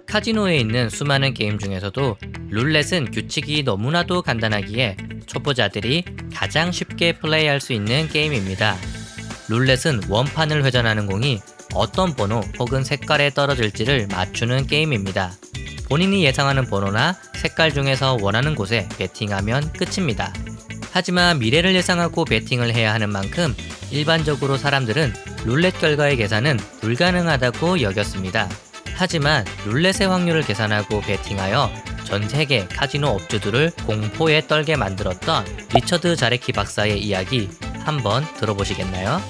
카지노에 있는 수많은 게임 중에서도 룰렛은 규칙이 너무나도 간단하기에 초보자들이 가장 쉽게 플레이할 수 있는 게임입니다. 룰렛은 원판을 회전하는 공이 어떤 번호 혹은 색깔에 떨어질지를 맞추는 게임입니다. 본인이 예상하는 번호나 색깔 중에서 원하는 곳에 베팅하면 끝입니다. 하지만 미래를 예상하고 베팅을 해야 하는 만큼 일반적으로 사람들은 룰렛 결과의 계산은 불가능하다고 여겼습니다. 하지만 룰렛의 확률을 계산하고 베팅하여 전 세계 카지노 업주들을 공포에 떨게 만들었던 리처드 자레키 박사의 이야기 한번 들어보시겠나요?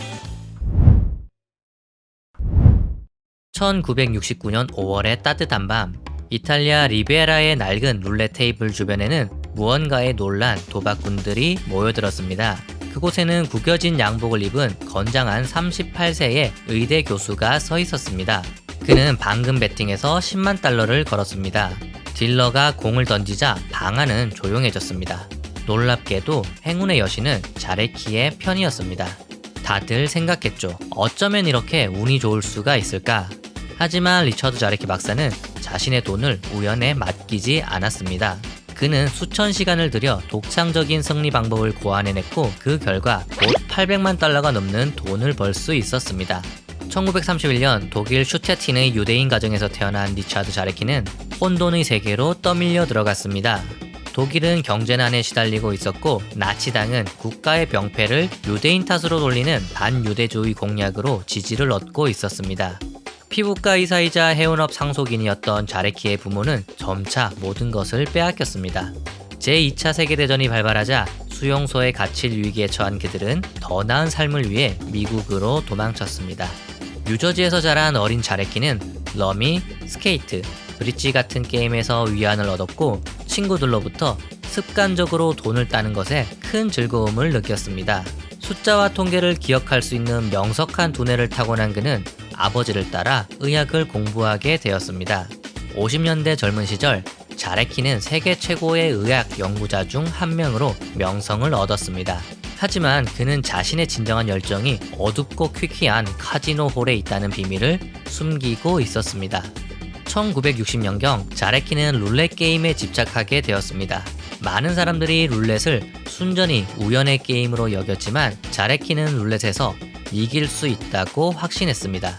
1969년 5월의 따뜻한 밤, 이탈리아 리베라의 낡은 룰렛 테이블 주변에는 무언가에 놀란 도박꾼들이 모여들었습니다. 그곳에는 구겨진 양복을 입은 건장한 38세의 의대 교수가 서 있었습니다. 그는 방금 베팅에서 10만 달러를 걸었습니다. 딜러가 공을 던지자 방안은 조용해졌습니다. 놀랍게도 행운의 여신은 자레키의 편이었습니다. 다들 생각했죠. 어쩌면 이렇게 운이 좋을 수가 있을까? 하지만 리처드 자레키 박사는 자신의 돈을 우연에 맡기지 않았습니다. 그는 수천 시간을 들여 독창적인 승리 방법을 고안해냈고 그 결과 곧 800만 달러가 넘는 돈을 벌 수 있었습니다. 1931년 독일 슈테틴의 유대인 가정에서 태어난 리처드 자레키는 혼돈의 세계로 떠밀려 들어갔습니다. 독일은 경제난에 시달리고 있었고 나치당은 국가의 병폐를 유대인 탓으로 돌리는 반유대주의 공약으로 지지를 얻고 있었습니다. 피부과 의사이자 해운업 상속인이었던 자레키의 부모는 점차 모든 것을 빼앗겼습니다. 제2차 세계대전이 발발하자 수용소에 갇힐 위기에 처한 그들은 더 나은 삶을 위해 미국으로 도망쳤습니다. 뉴저지에서 자란 어린 자레키는 러미, 스케이트, 브릿지 같은 게임에서 위안을 얻었고 친구들로부터 습관적으로 돈을 따는 것에 큰 즐거움을 느꼈습니다. 숫자와 통계를 기억할 수 있는 명석한 두뇌를 타고난 그는 아버지를 따라 의학을 공부하게 되었습니다. 50년대 젊은 시절 자레키는 세계 최고의 의학 연구자 중 한 명으로 명성을 얻었습니다. 하지만 그는 자신의 진정한 열정이 어둡고 퀴퀴한 카지노 홀에 있다는 비밀을 숨기고 있었습니다. 1960년경 자레키는 룰렛 게임에 집착하게 되었습니다. 많은 사람들이 룰렛을 순전히 우연의 게임으로 여겼지만 자레키는 룰렛에서 이길 수 있다고 확신했습니다.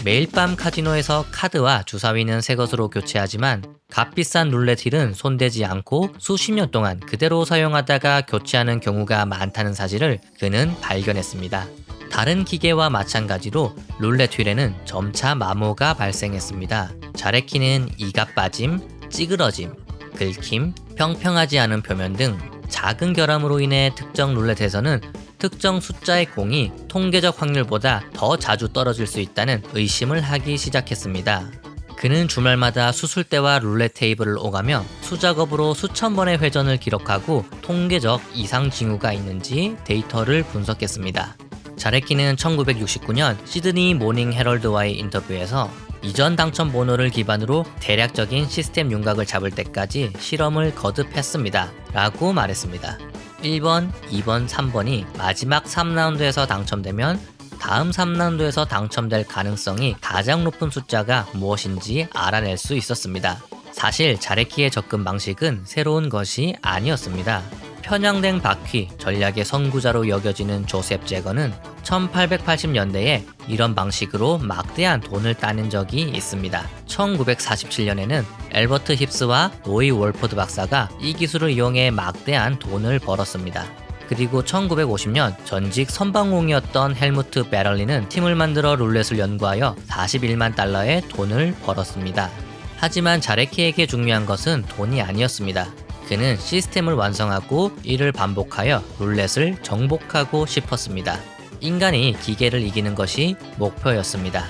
매일 밤 카지노에서 카드와 주사위는 새 것으로 교체하지만 값비싼 룰렛 휠은 손대지 않고 수십 년 동안 그대로 사용하다가 교체하는 경우가 많다는 사실을 그는 발견했습니다. 다른 기계와 마찬가지로 룰렛 휠에는 점차 마모가 발생했습니다. 자레키는 이가 빠짐, 찌그러짐, 긁힘, 평평하지 않은 표면 등 작은 결함으로 인해 특정 룰렛에서는 특정 숫자의 공이 통계적 확률보다 더 자주 떨어질 수 있다는 의심을 하기 시작했습니다. 그는 주말마다 수술대와 룰렛 테이블을 오가며 수작업으로 수천 번의 회전을 기록하고 통계적 이상 징후가 있는지 데이터를 분석했습니다. 자레키는 1969년 시드니 모닝 헤럴드와의 인터뷰에서 이전 당첨 번호를 기반으로 대략적인 시스템 윤곽을 잡을 때까지 실험을 거듭했습니다. 라고 말했습니다. 1번, 2번, 3번이 마지막 3라운드에서 당첨되면 다음 3라운드에서 당첨될 가능성이 가장 높은 숫자가 무엇인지 알아낼 수 있었습니다. 사실 자레키의 접근 방식은 새로운 것이 아니었습니다. 편향된 바퀴 전략의 선구자로 여겨지는 조셉 제거는 1880년대에 이런 방식으로 막대한 돈을 따낸 적이 있습니다. 1947년에는 엘버트 힙스와 로이 월포드 박사가 이 기술을 이용해 막대한 돈을 벌었습니다. 그리고 1950년 전직 선방공이었던 헬무트 베럴리는 팀을 만들어 룰렛을 연구하여 41만 달러의 돈을 벌었습니다. 하지만 자레키에게 중요한 것은 돈이 아니었습니다. 그는 시스템을 완성하고 이를 반복하여 룰렛을 정복하고 싶었습니다. 인간이 기계를 이기는 것이 목표였습니다.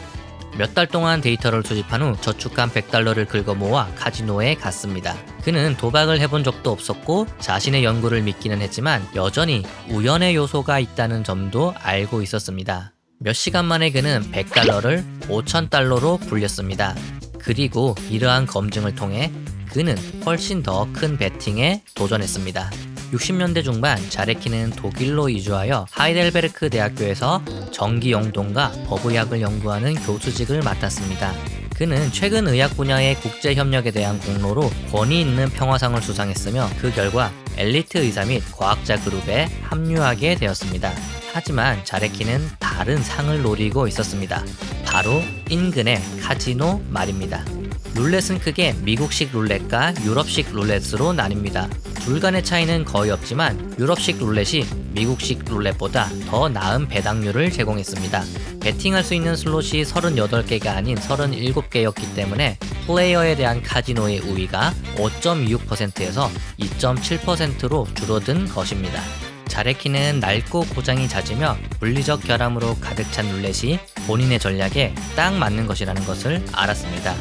몇 달 동안 데이터를 수집한 후 저축한 100달러를 긁어 모아 카지노에 갔습니다. 그는 도박을 해본 적도 없었고 자신의 연구를 믿기는 했지만 여전히 우연의 요소가 있다는 점도 알고 있었습니다. 몇 시간 만에 그는 100달러를 5,000달러로 불렸습니다. 그리고 이러한 검증을 통해 그는 훨씬 더 큰 베팅에 도전했습니다. 60년대 중반 자레키는 독일로 이주하여 하이델베르크 대학교에서 전기영동과 버브약을 연구하는 교수직을 맡았습니다. 그는 최근 의학 분야의 국제 협력에 대한 공로로 권위 있는 평화상을 수상했으며 그 결과 엘리트 의사 및 과학자 그룹에 합류하게 되었습니다. 하지만 자레키는 다른 상을 노리고 있었습니다. 바로 인근의 카지노 말입니다. 룰렛은 크게 미국식 룰렛과 유럽식 룰렛으로 나뉩니다. 둘 간의 차이는 거의 없지만 유럽식 룰렛이 미국식 룰렛보다 더 나은 배당률을 제공했습니다. 베팅할 수 있는 슬롯이 38개가 아닌 37개였기 때문에 플레이어에 대한 카지노의 우위가 5.26%에서 2.7%로 줄어든 것입니다. 자레키는 낡고 고장이 잦으며 물리적 결함으로 가득 찬 룰렛이 본인의 전략에 딱 맞는 것이라는 것을 알았습니다.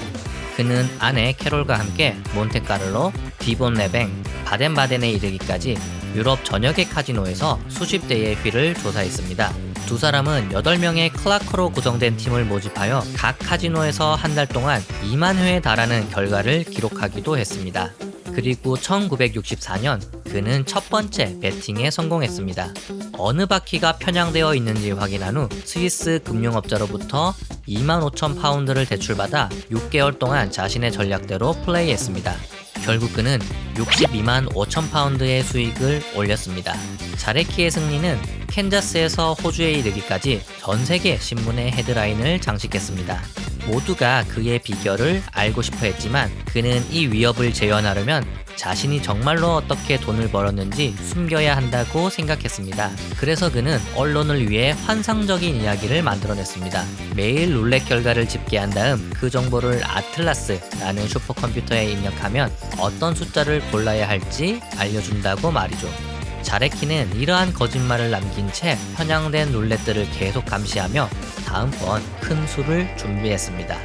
그는 아내 캐롤과 함께 몬테카를로, 디본레뱅, 바덴바덴에 이르기까지 유럽 전역의 카지노에서 수십 대의 휠을 조사했습니다. 두 사람은 8명의 클라커로 구성된 팀을 모집하여 각 카지노에서 한 달 동안 2만 회에 달하는 결과를 기록하기도 했습니다. 그리고 1964년 그는 첫 번째 베팅에 성공했습니다. 어느 바퀴가 편향되어 있는지 확인한 후 스위스 금융업자로부터 25,000파운드를 대출받아 6개월 동안 자신의 전략대로 플레이했습니다. 결국 그는 62만 5천 파운드의 수익을 올렸습니다. 자레키의 승리는 캔자스에서 호주에 이르기까지 전 세계 신문의 헤드라인을 장식했습니다. 모두가 그의 비결을 알고 싶어 했지만 그는 이 위협을 재현하려면 자신이 정말로 어떻게 돈을 벌었는지 숨겨야 한다고 생각했습니다. 그래서 그는 언론을 위해 환상적인 이야기를 만들어냈습니다. 매일 룰렛 결과를 집계한 다음 그 정보를 아틀라스라는 슈퍼컴퓨터에 입력하면 어떤 숫자를 골라야 할지 알려준다고 말이죠. 자레키는 이러한 거짓말을 남긴 채 편향된 룰렛들을 계속 감시하며 다음번 큰 수를 준비했습니다.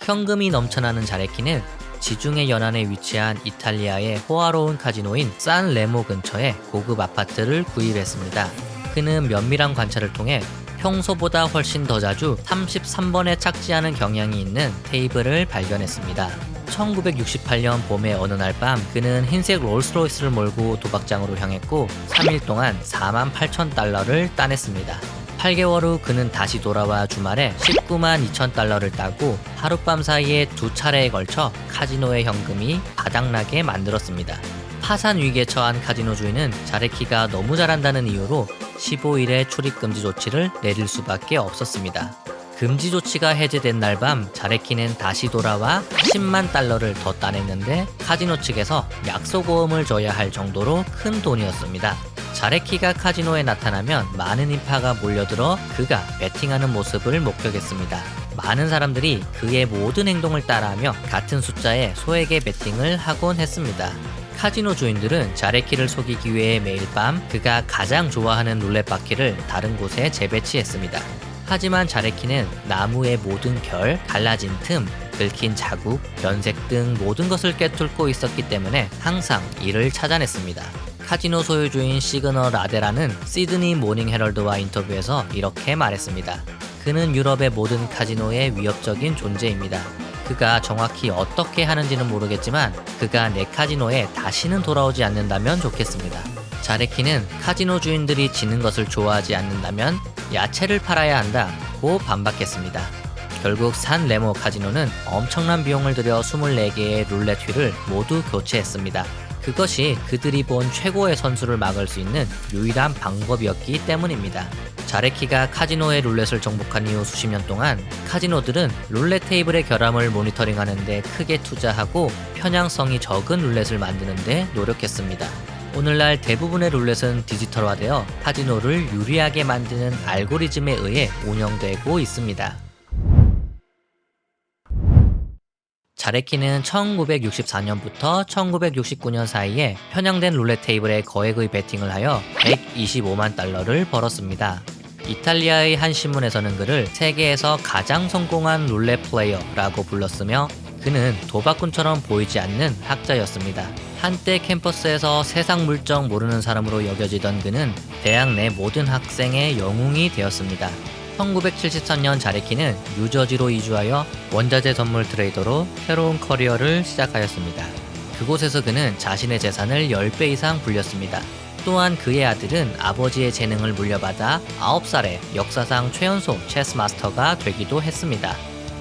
현금이 넘쳐나는 자레키는 지중해 연안에 위치한 이탈리아의 호화로운 카지노인 산 레모 근처에 고급 아파트를 구입했습니다. 그는 면밀한 관찰을 통해 평소보다 훨씬 더 자주 33번에 착지하는 경향이 있는 테이블을 발견했습니다. 1968년 봄의 어느 날 밤 그는 흰색 롤스로이스를 몰고 도박장으로 향했고 3일 동안 48,000달러를 따냈습니다. 8개월 후 그는 다시 돌아와 주말에 19만 2천 달러를 따고 하룻밤 사이에 2차례에 걸쳐 카지노의 현금이 바닥나게 만들었습니다. 파산 위기에 처한 카지노 주인은 자레키가 너무 잘한다는 이유로 15일의 출입금지 조치를 내릴 수밖에 없었습니다. 금지 조치가 해제된 날 밤 자레키는 다시 돌아와 10만 달러를 더 따냈는데 카지노 측에서 약속보험을 줘야 할 정도로 큰 돈이었습니다. 자레키가 카지노에 나타나면 많은 인파가 몰려들어 그가 베팅하는 모습을 목격했습니다. 많은 사람들이 그의 모든 행동을 따라하며 같은 숫자의 소액의 베팅을 하곤 했습니다. 카지노 주인들은 자레키를 속이기 위해 매일 밤 그가 가장 좋아하는 룰렛 바퀴를 다른 곳에 재배치했습니다. 하지만 자레키는 나무의 모든 결, 갈라진 틈, 긁힌 자국, 변색 등 모든 것을 꿰뚫고 있었기 때문에 항상 이를 찾아냈습니다. 카지노 소유주인 시그널 라데라는 시드니 모닝 헤럴드와 인터뷰에서 이렇게 말했습니다. 그는 유럽의 모든 카지노의 위협적인 존재입니다. 그가 정확히 어떻게 하는지는 모르겠지만 그가 내 카지노에 다시는 돌아오지 않는다면 좋겠습니다. 자레키는 카지노 주인들이 지는 것을 좋아하지 않는다면 야채를 팔아야 한다고 반박했습니다. 결국 산 레모 카지노는 엄청난 비용을 들여 24개의 룰렛 휠을 모두 교체했습니다. 그것이 그들이 본 최고의 선수를 막을 수 있는 유일한 방법이었기 때문입니다. 자레키가 카지노의 룰렛을 정복한 이후 수십 년 동안 카지노들은 룰렛 테이블의 결함을 모니터링하는 데 크게 투자하고 편향성이 적은 룰렛을 만드는 데 노력했습니다. 오늘날 대부분의 룰렛은 디지털화되어 카지노를 유리하게 만드는 알고리즘에 의해 운영되고 있습니다. 자레키는 1964년부터 1969년 사이에 편향된 룰렛 테이블에 거액의 베팅을 하여 125만 달러를 벌었습니다. 이탈리아의 한 신문에서는 그를 세계에서 가장 성공한 룰렛 플레이어라고 불렀으며 그는 도박꾼처럼 보이지 않는 학자였습니다. 한때 캠퍼스에서 세상 물정 모르는 사람으로 여겨지던 그는 대학 내 모든 학생의 영웅이 되었습니다. 1973년 자레키는 뉴저지로 이주하여 원자재 선물 트레이더로 새로운 커리어를 시작하였습니다. 그곳에서 그는 자신의 재산을 10배 이상 불렸습니다. 또한 그의 아들은 아버지의 재능을 물려받아 9살에 역사상 최연소 체스 마스터가 되기도 했습니다.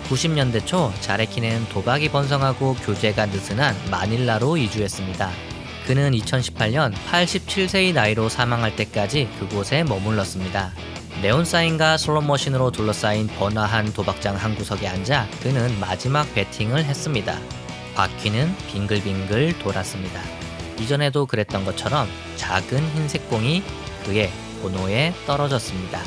90년대 초 자레키는 도박이 번성하고 교제가 느슨한 마닐라로 이주했습니다. 그는 2018년 87세의 나이로 사망할 때까지 그곳에 머물렀습니다. 네온사인과 슬롯머신으로 둘러싸인 번화한 도박장 한 구석에 앉아 그는 마지막 배팅을 했습니다. 바퀴는 빙글빙글 돌았습니다. 이전에도 그랬던 것처럼 작은 흰색 공이 그의 번호에 떨어졌습니다.